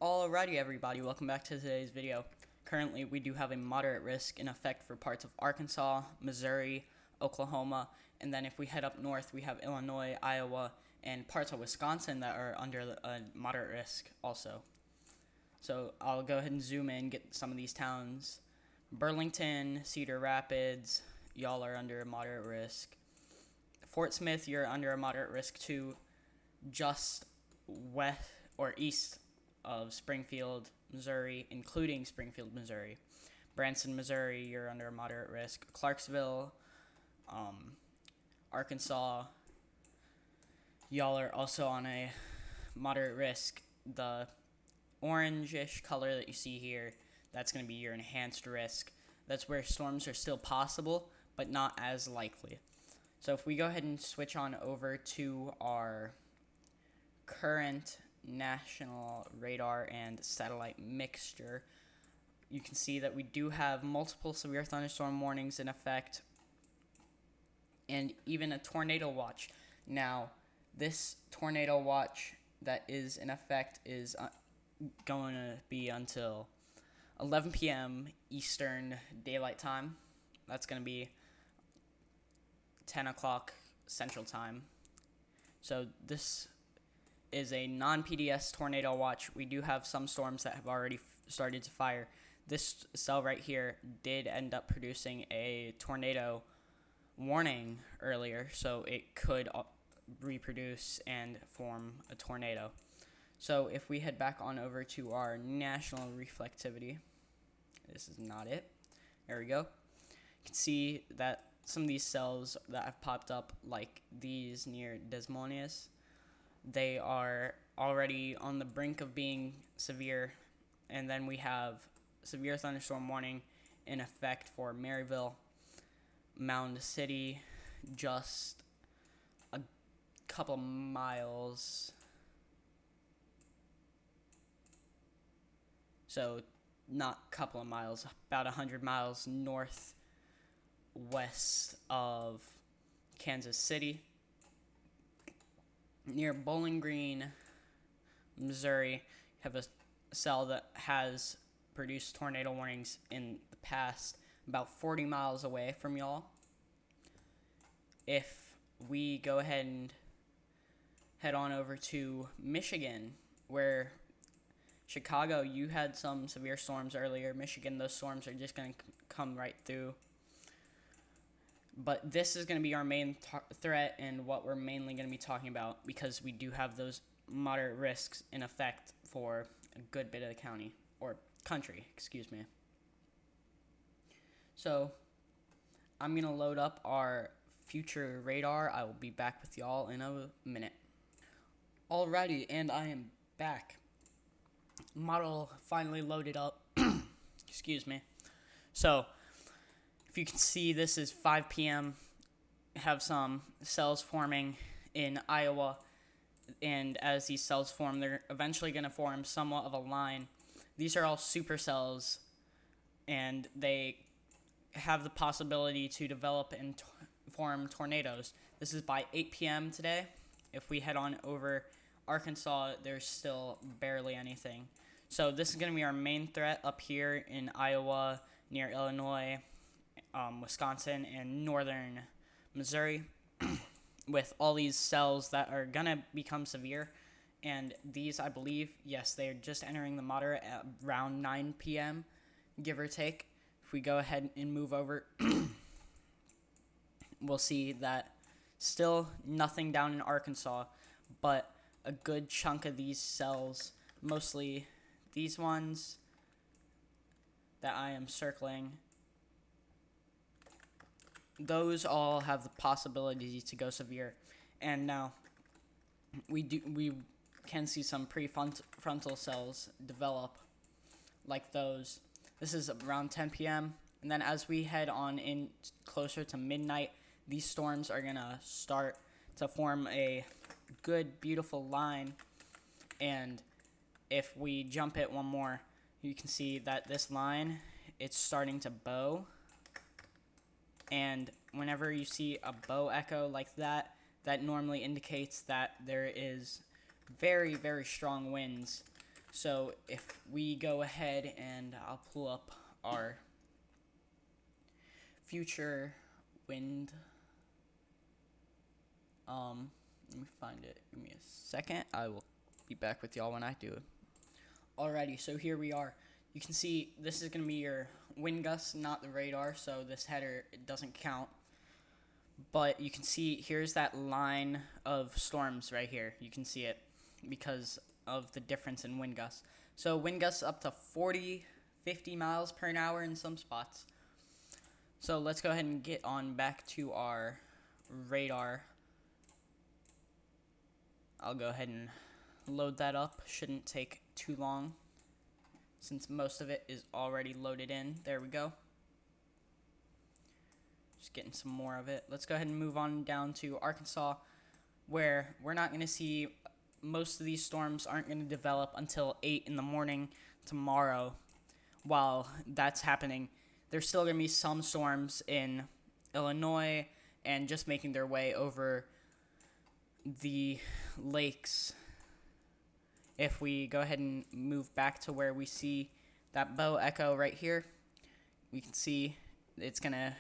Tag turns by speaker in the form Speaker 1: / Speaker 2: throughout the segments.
Speaker 1: Alrighty everybody, welcome back to today's video. Currently we do have a moderate risk in effect for parts of Arkansas, Missouri, Oklahoma, and then if we head up north we have Illinois, Iowa, and parts of Wisconsin that are under a moderate risk also. So I'll go ahead and zoom in, get some of these towns. Burlington, Cedar Rapids, y'all are under a moderate risk. Fort Smith, you're under a moderate risk too, just west or east of Springfield, Missouri, including Springfield, Missouri. Branson, Missouri, you're under a moderate risk. Clarksville, Arkansas, y'all are also on a moderate risk. The orangish color that you see here, that's going to be your enhanced risk. That's where storms are still possible, but not as likely. So if we go ahead and switch on over to our current national radar and satellite mixture, you can see that we do have multiple severe thunderstorm warnings in effect and even a tornado watch. Now, this tornado watch that is in effect is going to be until 11 p.m. Eastern Daylight Time. That's going to be 10 o'clock Central Time. So this is a non-PDS tornado watch. We do have some storms that have already started to fire. This cell right here did end up producing a tornado warning earlier, so it could reproduce and form a tornado. So if we head back on over to our national reflectivity, this is not it. There we go. You can see that some of these cells that have popped up, like these near Des Moines, they are already on the brink of being severe. And then we have severe thunderstorm warning in effect for Maryville, Mound City, just a couple miles. So not a couple of miles, about 100 miles northwest of Kansas City. Near Bowling Green, Missouri, you have a cell that has produced tornado warnings in the past, about 40 miles away from y'all. If we go ahead and head on over to Michigan, where Chicago, you had some severe storms earlier. Michigan, those storms are just going to come right through. But this is going to be our main threat and what we're mainly going to be talking about, because we do have those moderate risks in effect for a good bit of the county, or country, excuse me. So I'm going to load up our future radar. I will be back with y'all in a minute. Alrighty, and I am back. Model finally loaded up. Excuse me. So if you can see, this is 5 p.m. Have some cells forming in Iowa, and as these cells form, they're eventually going to form somewhat of a line. These are all supercells, and they have the possibility to develop and form tornadoes. This is by 8 p.m. today. If we head on over Arkansas, there's still barely anything. So this is going to be our main threat up here in Iowa, near Illinois, Wisconsin, and northern Missouri, with all these cells that are going to become severe. And these, I believe, yes, they're just entering the moderate at around 9 p.m., give or take. If we go ahead and move over, we'll see that still nothing down in Arkansas, but a good chunk of these cells, mostly these ones that I am circling, those all have the possibility to go severe. And now we can see some prefrontal cells develop like those. This is around 10 p.m. And then as we head on in closer to midnight, these storms are going to start to form a good, beautiful line. And if we jump it one more, you can see that this line, it's starting to bow. And whenever you see a bow echo like that, that normally indicates that there is very, very strong winds So if we go ahead and I'll pull up our future wind. Let me find it. Give me a second. I will be back with y'all when I do it. Alrighty, so here we are. You can see this is going to be your wind gust, not the radar, so this header, it doesn't count. But you can see here's that line of storms right here. You can see it because of the difference in wind gusts. So wind gusts up to 40, 50 miles per hour in some spots. So let's go ahead and get on back to our radar. I'll go ahead and load that up. Shouldn't take too long since most of it is already loaded in. There we go. Just getting some more of it. Let's go ahead and move on down to Arkansas, where we're not going to see, most of these storms aren't going to develop until 8 in the morning tomorrow. While that's happening, there's still going to be some storms in Illinois and just making their way over the lakes. If we go ahead and move back to where we see that bow echo right here, we can see it's going to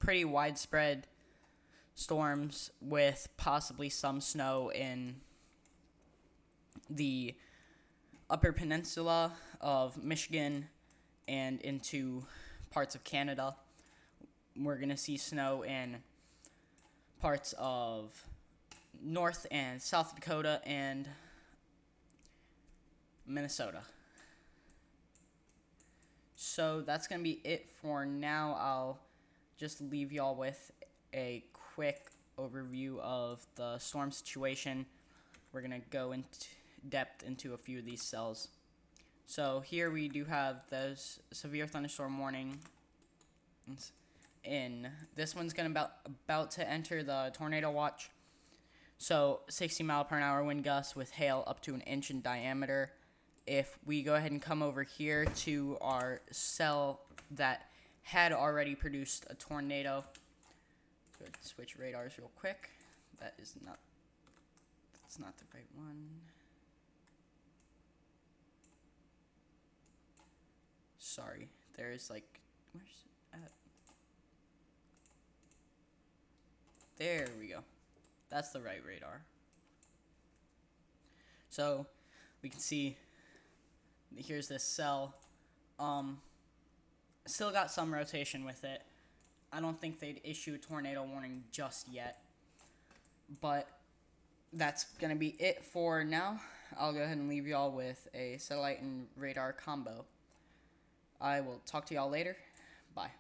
Speaker 1: pretty widespread storms with possibly some snow in the upper peninsula of Michigan and into parts of Canada. We're going to see snow in parts of North and South Dakota and Minnesota. So that's going to be it for now. I'll just leave y'all with a quick overview of the storm situation. We're going to go into depth into a few of these cells. So here we do have those severe thunderstorm warning. In this one's going to about to enter the tornado watch. So 60 mile per hour wind gusts with hail up to 1 inch in diameter. If we go ahead and come over here to our cell that had already produced a tornado, go ahead and switch radars real quick. That's not the right one. Sorry, there's like, where's it at? There we go. That's the right radar. So we can see here's this cell. Still got some rotation with it. I don't think they'd issue a tornado warning just yet. But that's going to be it for now. I'll go ahead and leave y'all with a satellite and radar combo. I will talk to y'all later. Bye.